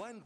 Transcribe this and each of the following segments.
1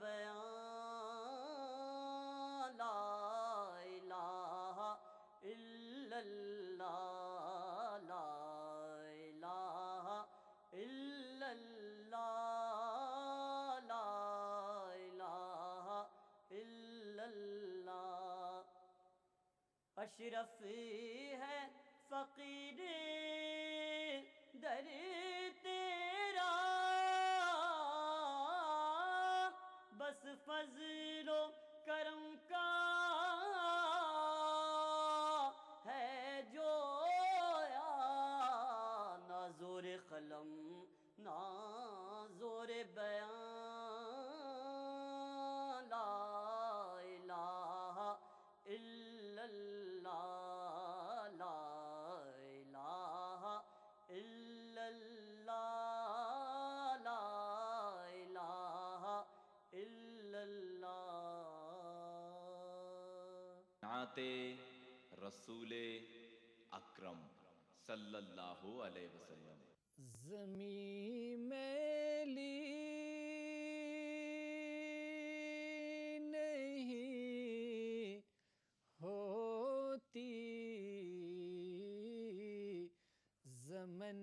بیان لا الہ الا اللہ لا الہ الا اللہ لا الہ الا اللہ اشرف ہے فقیر در تیرا بس فضل و کرم کا ہے جو یا نہ زور قلم نہ زور بیان لا الہ الا اللہ لا الہ الا اللہ لا الہ الا اللہ نعت رسول اکرم صلی اللہ علیہ وسلم زمین میلی نہیں ہوتی زمن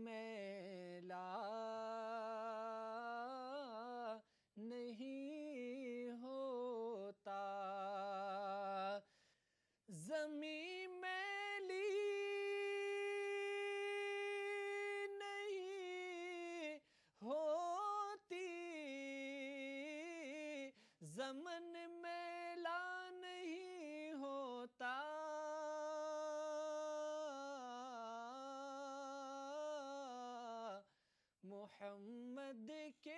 میلا نہیں ہوتا زمین میلی نہیں ہوتی زمن میلا نہیں ہوتا محمد کے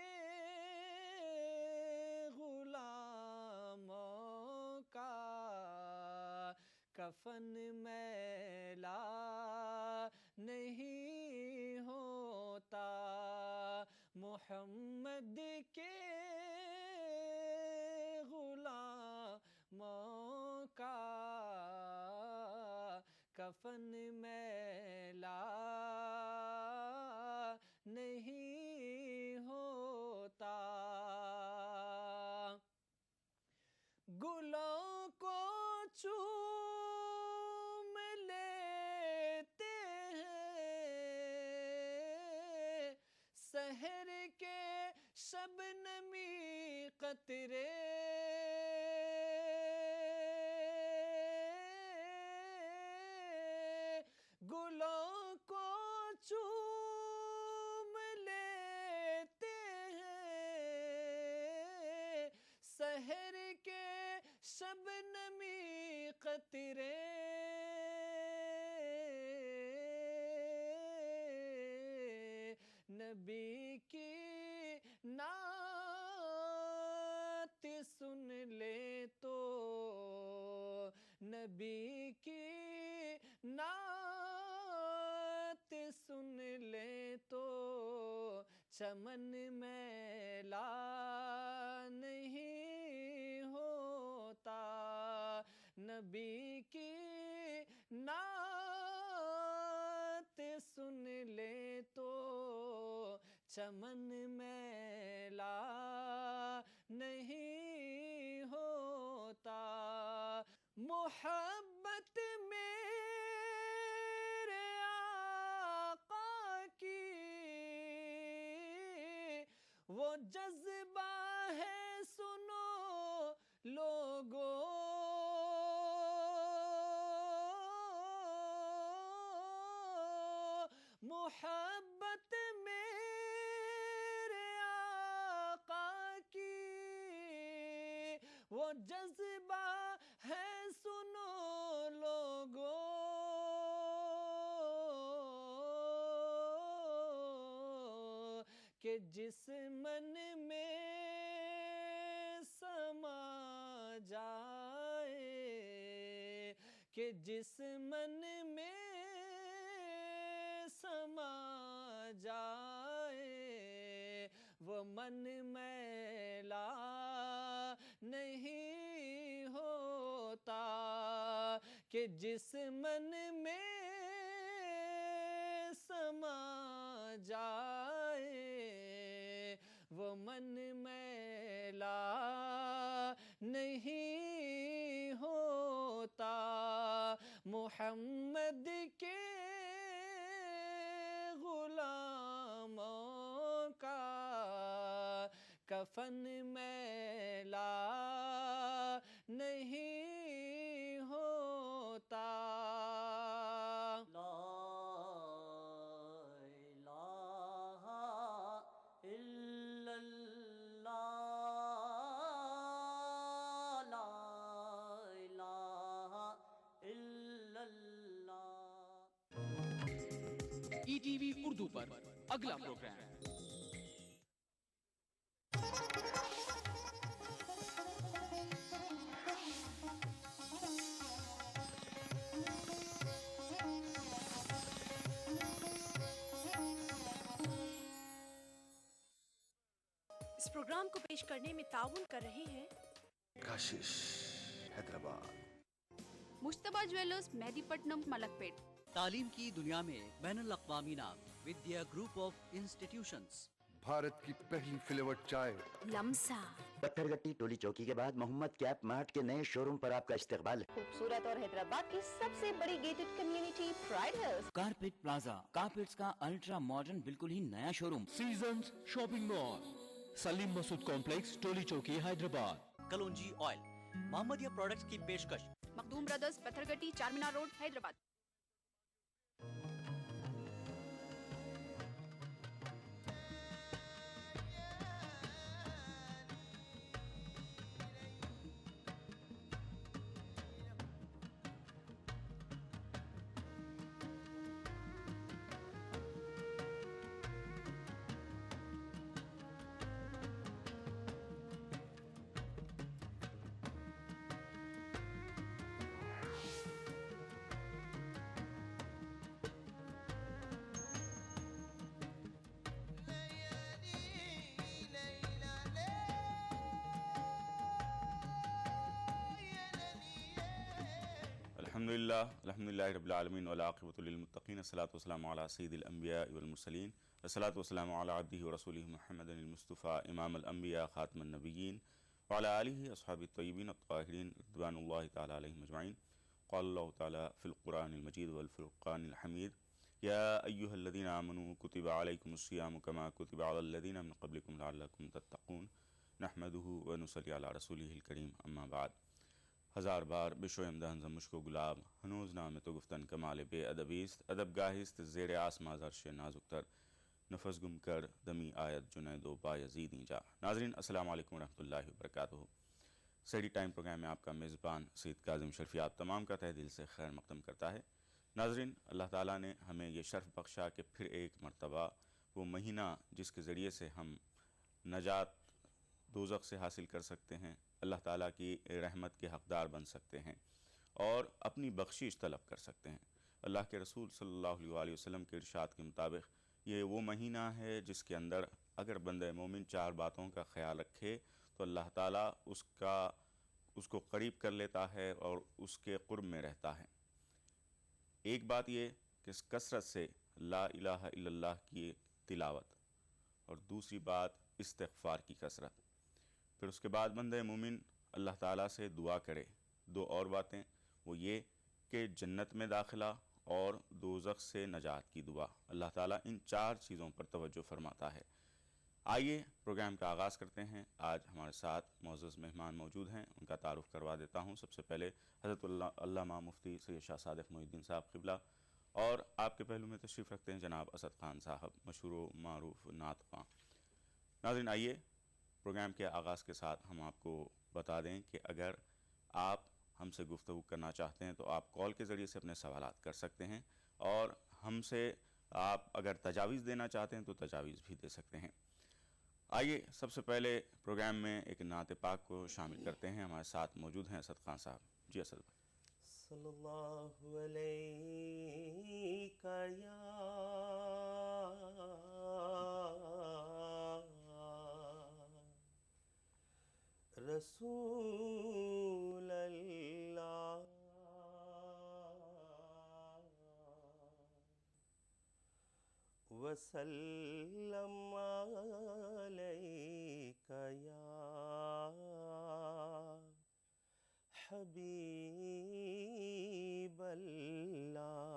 غلاموں کا کفن میلا نہیں ہوتا محمد کے غلاموں کا کفن میلا نہیں ہوتا گلوں کو چوم لیتے ہیں سحر کے شبنمی قطرے گلوں کو چوم لیتے ہیں سحر کے شبنمی قطرے نبی کی نعت سن لے تو نبی کی نعت سن لے تو چمن میلا نہیں ہوتا نبی کی نعت سن لے تو چمن میلا نہیں ہوتا محبت میرے آقا کی وہ جذبہ ہے سنو لوگو محبت میرے آقا کی وہ جذبہ ہے سنو لوگو کہ جس من میں سما جائے کہ جس من میں سما جائے وہ من میلا نہیں ہوتا کہ جس من میں سما جائے وہ من میلا میلا نہیں ہوتا محمد کے غلاموں کا کفن میلا نہیں ہوتا. لا الہ الا اللہ، لا الہ الا اللہ. ای ٹی وی اردو پر اگلا پروگرام اس پروگرام کو پیش کرنے میں تعاون کر رہے ہیں کاشش حیدرآباد، مشتبہ جویلرز مہدی پٹنم ملک پیٹ. تعلیم کی دنیا میں بین الاقوامی نام ودیا گروپ آف انسٹیٹیوشنز. بھارت کی پہلی فلیورڈ چائے لمسا. پتھر گٹی ٹولی چوکی کے بعد محمد کیپ مارٹ کے نئے شو روم پر آپ کا استقبال ہے. خوبصورت اور حیدرآباد کی سب سے بڑی gated community pride Hills. Carpet plaza, carpets کا الٹرا ماڈرن بالکل ہی نیا شو روم. سیزنز شاپنگ مال، سلیم مسعود کمپلیکس، ٹولی چوکی، حیدرآباد. کلونجی آئل، محمدیہ پروڈکٹس کی پیشکش. مخدوم برادرز، پتھر گٹی، چار مینار روڈ، حیدرآباد. الحمدللہ رب العالمین والعاقبۃ للمتقین، الصلاۃ والسلام علی سید الانبیاء والمرسلین، الصلاۃ والسلام علی عبدہ ورسولہ محمد المصطفیٰ امام الانبیاء خاتم النبیین وعلی آلہ اصحابہ الطیبین الطاہرین رضوان اللہ تعالی علیہم اجمعین. قال اللہ تعالی فی القرآن المجید والفرقان الحمید: یا ایہا الذین آمنوا کتب علیکم الصیام کما کتب علی الذین من قبلکم لعلکم تتقون. نحمدہ ونصلی علی رسولہ الکریم، اما بعد. ہزار بار بشویم دہن زمشک و گلاب، ہنوز نام تو گفتن کمال بے ادبیست. ادب گاہست زیر آسماں عرش نازک تر، نفس گم کر دمی آیت جنید و بایزید جا. ناظرین السلام علیکم ورحمۃ اللہ وبرکاتہ. سیڈی ٹائم پروگرام میں آپ کا میزبان سید کاظم شرفی آپ تمام کا تہ دل سے خیر مقدم کرتا ہے. ناظرین، اللہ تعالیٰ نے ہمیں یہ شرف بخشا کہ پھر ایک مرتبہ وہ مہینہ جس کے ذریعے سے ہم نجات دوزخ سے حاصل کر سکتے ہیں، اللہ تعالیٰ کی رحمت کے حقدار بن سکتے ہیں اور اپنی بخشش طلب کر سکتے ہیں. اللہ کے رسول صلی اللہ علیہ وسلم کے ارشاد کے مطابق یہ وہ مہینہ ہے جس کے اندر اگر بندہ مومن چار باتوں کا خیال رکھے تو اللہ تعالیٰ اس کو قریب کر لیتا ہے اور اس کے قرب میں رہتا ہے. ایک بات یہ کہ اس کثرت سے لا الہ الا اللہ کی تلاوت، اور دوسری بات استغفار کی کثرت. پھر اس کے بعد بندہ مومن اللہ تعالیٰ سے دعا کرے. دو اور باتیں، وہ یہ کہ جنت میں داخلہ اور دوزخ سے نجات کی دعا. اللہ تعالیٰ ان چار چیزوں پر توجہ فرماتا ہے. آئیے پروگرام کا آغاز کرتے ہیں. آج ہمارے ساتھ معزز مہمان موجود ہیں، ان کا تعارف کروا دیتا ہوں. سب سے پہلے حضرت علامہ مفتی سید شاہ صادق محی الدین صاحب قبلہ، اور آپ کے پہلو میں تشریف رکھتے ہیں جناب اسد خان صاحب، مشہور و معروف نعت خواں. ناظرین، آئیے پروگرام کے آغاز کے ساتھ ہم آپ کو بتا دیں کہ اگر آپ ہم سے گفتگو کرنا چاہتے ہیں تو آپ کال کے ذریعے سے اپنے سوالات کر سکتے ہیں، اور ہم سے آپ اگر تجاویز دینا چاہتے ہیں تو تجاویز بھی دے سکتے ہیں. آئیے سب سے پہلے پروگرام میں ایک نعت پاک کو شامل کرتے ہیں. ہمارے ساتھ موجود ہیں اسد خان صاحب. جی اسد بھائی. صلی اللہ علیہ یا رسول اللہ وسلم علیک یا حبیب اللہ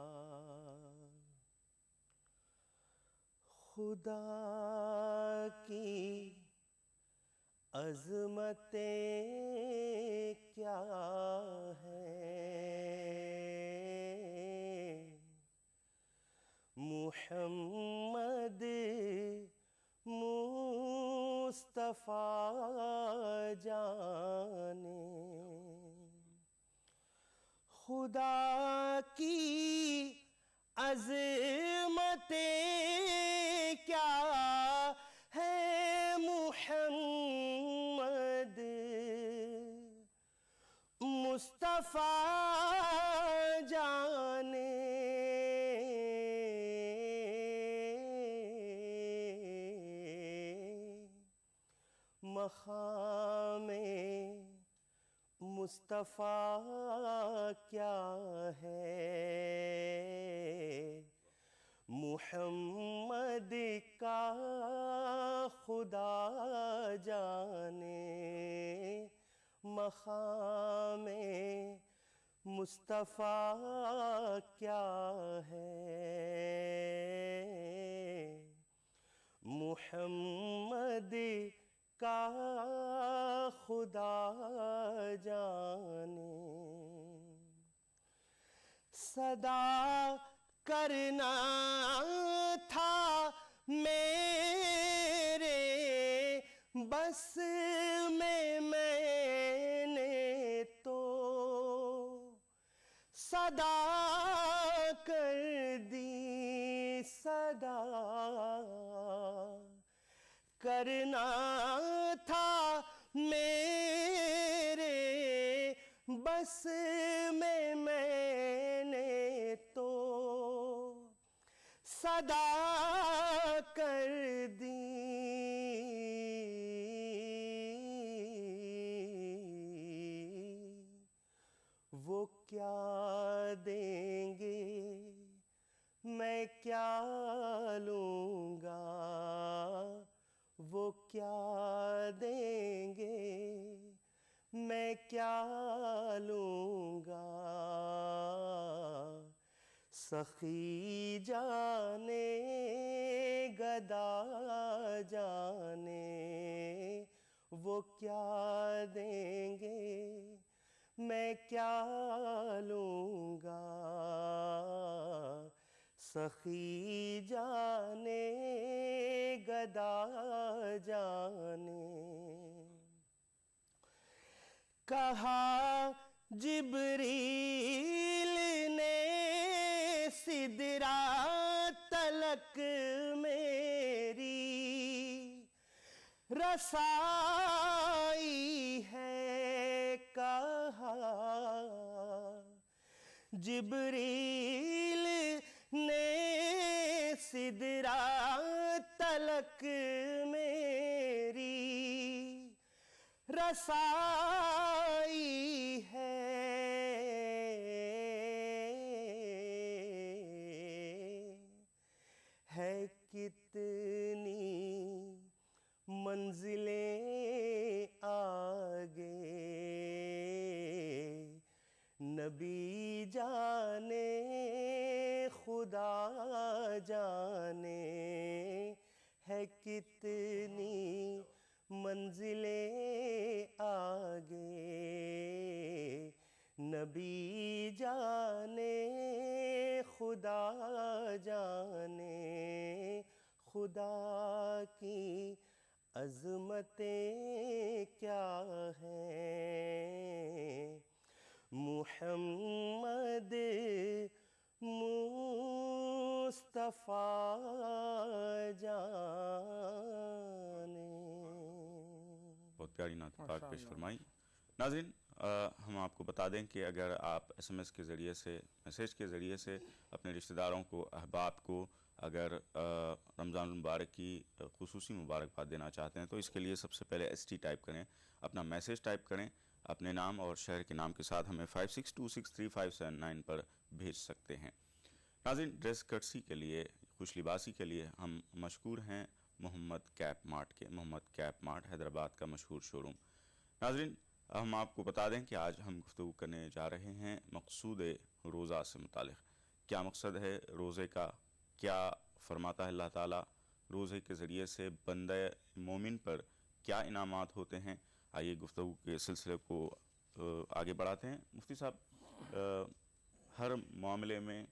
خدا کی عظمتیں کیا ہیں محمد مصطفیٰ جانے خدا کی عظمتیں کیا ہے محمد مصطفیٰ جانے مقام مصطفیٰ کیا ہے محمد کا خدا جانے مقام مصطفیٰ کیا ہے محمد کا خدا جانے صدا کرنا تھا میرے بس میں نے تو صدا کر دی صدا کرنا تھا میرے بس میں نے تو صدا کر دی وہ کیا دیں گے میں کیا لوں گا وہ کیا دیں گے میں کیا لوں گا سخی جانے گدا جانے وہ کیا دیں گے میں کیا لوں گا سخی جانے گدا جانے کہا جبریل نے سدرا تلک میری رسائی ہے کہا جبریل نے سدرا تلک میری رسائی ہے کتنی منزلیں آگے نبی جانے خدا جانے ہے کتنی منزلیں آگے نبی جانے خدا جانے خدا کی عظمتیں کیا ہیں محمد مصطفیٰ جانے. بہت پیاری نعت پاک پیش فرمائی. ناظرین ہم آپ کو بتا دیں کہ اگر آپ ایس ایم ایس کے ذریعے سے میسیج کے ذریعے سے اپنے رشتہ داروں کو احباب کو اگر رمضان المبارک کی خصوصی مبارکباد دینا چاہتے ہیں تو اس کے لیے سب سے پہلے ST ٹائپ کریں, اپنا میسیج ٹائپ کریں, اپنے نام اور شہر کے نام کے ساتھ ہمیں 56263579 پر بھیج سکتے ہیں. ناظرین ڈریس کٹسی کے لیے, خوش لباسی کے لیے ہم مشکور ہیں محمد کیپ مارٹ کے. محمد کیپ مارٹ حیدرآباد کا مشہور شو روم. ناظرین ہم آپ کو بتا دیں کہ آج ہم گفتگو کرنے جا رہے ہیں مقصود روزہ سے متعلق. کیا مقصد ہے روزے کا، کیا فرماتا ہے اللہ تعالیٰ، روزے کے ذریعے سے بندہ مومن پر کیا انعامات ہوتے ہیں. آئیے گفتگو کے سلسلے کو آگے بڑھاتے ہیں. مفتی صاحب، ہر معاملے میں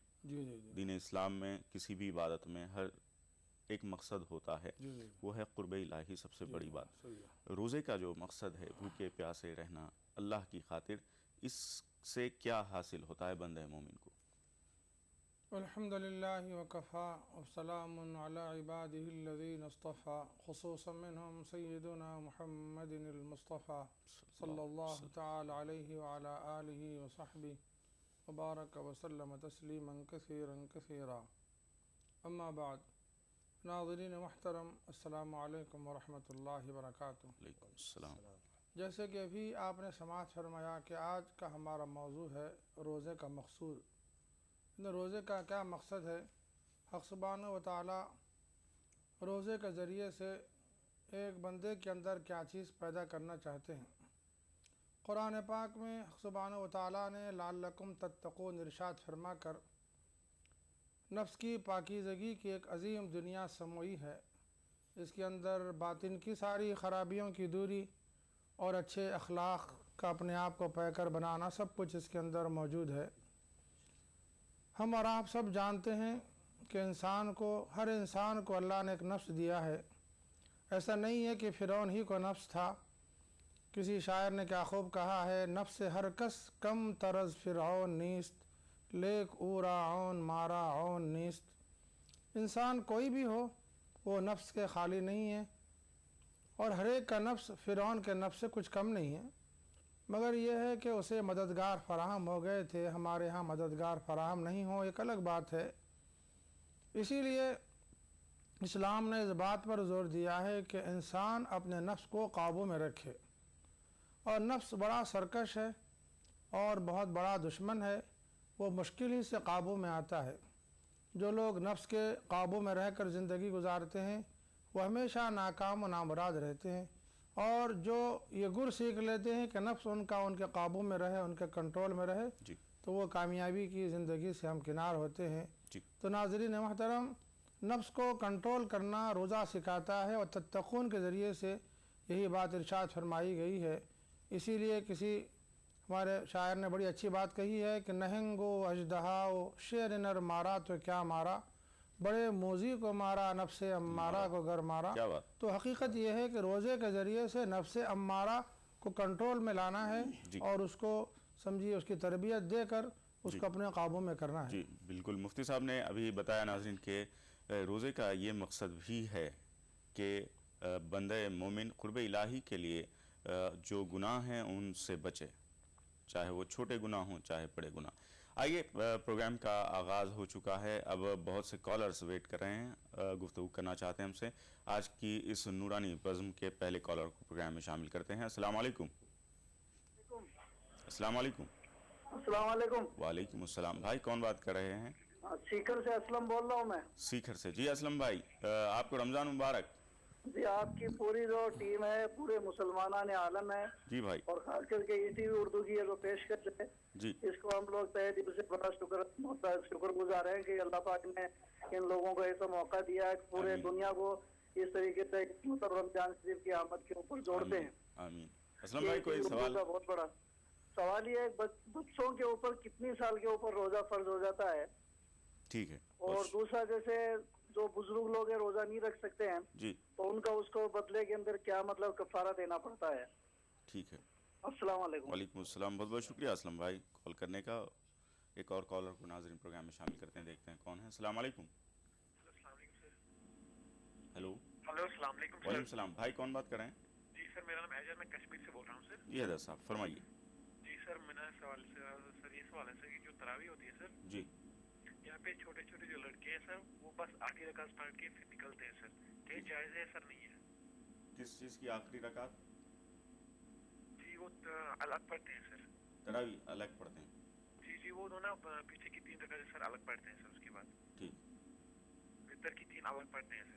دین اسلام میں کسی بھی عبادت میں ہر ایک مقصد ہوتا ہے، وہ ہے قرب الہی. سب سے بڑی بات روزے کا جو مقصد ہے، بھوکے پیاسے رہنا اللہ کی خاطر، اس سے کیا حاصل ہوتا ہے بندہ مومن کو؟ الحمدللہ وکفا والسلام علی عبادہ الذین اصطفیٰ خصوصا منہم سیدنا محمد المصطفیٰ صلی اللہ تعالی علیہ وعلی آلہ وصحبہ وبارک وسلم تسلیما کثیرا کثیرا. اما بعد، ناظرین محترم، السلام علیکم ورحمۃ اللہ وبرکاتہ. علیکم السلام. جیسے کہ ابھی آپ نے سماعت فرمایا کہ آج کا ہمارا موضوع ہے روزے کا مقصود. روزے کا کیا مقصد ہے؟ حق سبحانہ و تعالیٰ روزے کے ذریعے سے ایک بندے کے اندر کیا چیز پیدا کرنا چاہتے ہیں. قرآن پاک میں حق سبحانہ و تعالیٰ نے لعلکم تتقون ارشاد فرما کر نفس کی پاکیزگی کی ایک عظیم دنیا سموئی ہے. اس کے اندر باطن کی ساری خرابیوں کی دوری اور اچھے اخلاق کا اپنے آپ کو پے کر بنانا، سب کچھ اس کے اندر موجود ہے. ہم اور آپ سب جانتے ہیں کہ ہر انسان کو اللہ نے ایک نفس دیا ہے. ایسا نہیں ہے کہ فرعون ہی کو نفس تھا. کسی شاعر نے کیا خوب کہا ہے، نفس ہر کس کم طرز فرعون نیست، لیک اورا عون مارا عون نیست. انسان کوئی بھی ہو وہ نفس کے خالی نہیں ہے، اور ہر ایک کا نفس فرعون کے نفس سے کچھ کم نہیں ہے، مگر یہ ہے کہ اسے مددگار فراہم ہو گئے تھے. ہمارے ہاں مددگار فراہم نہیں ہو، ایک الگ بات ہے. اسی لیے اسلام نے اس بات پر زور دیا ہے کہ انسان اپنے نفس کو قابو میں رکھے. اور نفس بڑا سرکش ہے اور بہت بڑا دشمن ہے، وہ مشکل ہی سے قابو میں آتا ہے. جو لوگ نفس کے قابو میں رہ کر زندگی گزارتے ہیں وہ ہمیشہ ناکام و نامراد رہتے ہیں، اور جو یہ گر سیکھ لیتے ہیں کہ نفس ان کے قابو میں رہے، ان کے کنٹرول میں رہے، تو وہ کامیابی کی زندگی سے ہمکنار ہوتے ہیں. تو ناظرین محترم، نفس کو کنٹرول کرنا روزہ سکھاتا ہے، اور تتقون کے ذریعے سے یہی بات ارشاد فرمائی گئی ہے. اسی لیے کسی ہمارے شاعر نے بڑی اچھی بات کہی ہے کہ نہنگو اژدہاؤ شیر نر مارا تو کیا مارا، بڑے موذی کو مارا نفس امارہ کو گر مارا. تو حقیقت یہ ہے کہ روزے کے ذریعے سے نفس امارہ کو کنٹرول میں لانا ہے، اور اس کو سمجھیے اس کی تربیت دے کر اس کو اپنے قابو میں کرنا ہے. جی بالکل. مفتی صاحب نے ابھی بتایا ناظرین کہ روزے کا یہ مقصد بھی ہے کہ بندہ مومن قرب الہی کے لیے جو گناہ ہیں ان سے بچے، چاہے وہ چھوٹے گناہ ہوں چاہے بڑے گناہ. آئیے، پروگرام کا آغاز ہو چکا ہے. اب بہت سے کالرز ویٹ کر رہے ہیں، گفتگو کرنا چاہتے ہیں ہم سے. آج کی اس نورانی بزم کے پہلے کالر کو پروگرام میں شامل کرتے ہیں. السلام علیکم. السلام علیکم. السلام علیکم. وعلیکم السلام. بھائی کون بات کر رہے ہیں؟ سیکھر سے اسلم بول رہا ہوں میں. سیکھر سے. جی اسلم بھائی، آپ کو رمضان مبارک. جی آپ کی پوری جو ٹیم ہے، پورے مسلمانان عالم ہے جی بھائی، اور خاص کر کے ای ٹی وی اردو کی جو پیش کر رہے جی، اس کو ہم لوگ تہہ دل سے بڑا شکر گزار ہیں کہ اللہ پاک نے ان لوگوں کو ایسا موقع دیا ہے کہ پورے دنیا کو اس طریقے سے رمضان شریف کی آمد کے اوپر جوڑتے ہیں. آمین. اسلم بھائی کوئی سوال؟ بہت بڑا سوال یہ ہے، بچوں کے اوپر کتنی سال کے اوپر روزہ فرض ہو جاتا ہے؟ ٹھیک ہے. اور دوسرا، جیسے جو بزرگ لوگ ہیں روزہ نہیں رکھ سکتے ہیں جی، تو ان کا اس کو بدلے کے اندر کیا مطلب کفارہ دینا پڑتا ہے؟ ٹھیک ہے. السلام علیکم. وعلیکم السلام. بہت بہت شکریہ اسلم بھائی کال کرنے کا. ایک اور کالر کو ناظرین پروگرام میں شامل کرتے ہیں، دیکھتے ہیں کون ہے. السلام علیکم. ہیلو. ہلو، السلام علیکم. وعلیکم السلام. بھائی کون بات کر رہے ہیں؟ جی سر، میرا نام حیدر، میں کشمیر سے بول رہا ہوں سر. جی حیدر صاحب فرمائیے. جی سر، میرا سوال سر یہ سوال ہے سر کہ جو تراویح ہوتی ہے سر، جی یہاں پہ چھوٹے چھوٹے جو لڑکے ہیں سر، وہ بس آخری رکعت پڑھ کے پھر نکلتے ہیں سر، کیا یہ جائز ہے سر؟ نہیں ہے. کس چیز کی آخری رکعت؟ جی وہ الگ پڑھتے ہیں سر. تراویح الگ پڑھتے ہیں؟ جی جی، وہ نا پیچھے کی 3 رکعتیں سر الگ پڑھتے ہیں سر، اس کے بعد ٹھیک، وتر کی 3 الگ پڑھتے ہیں سر.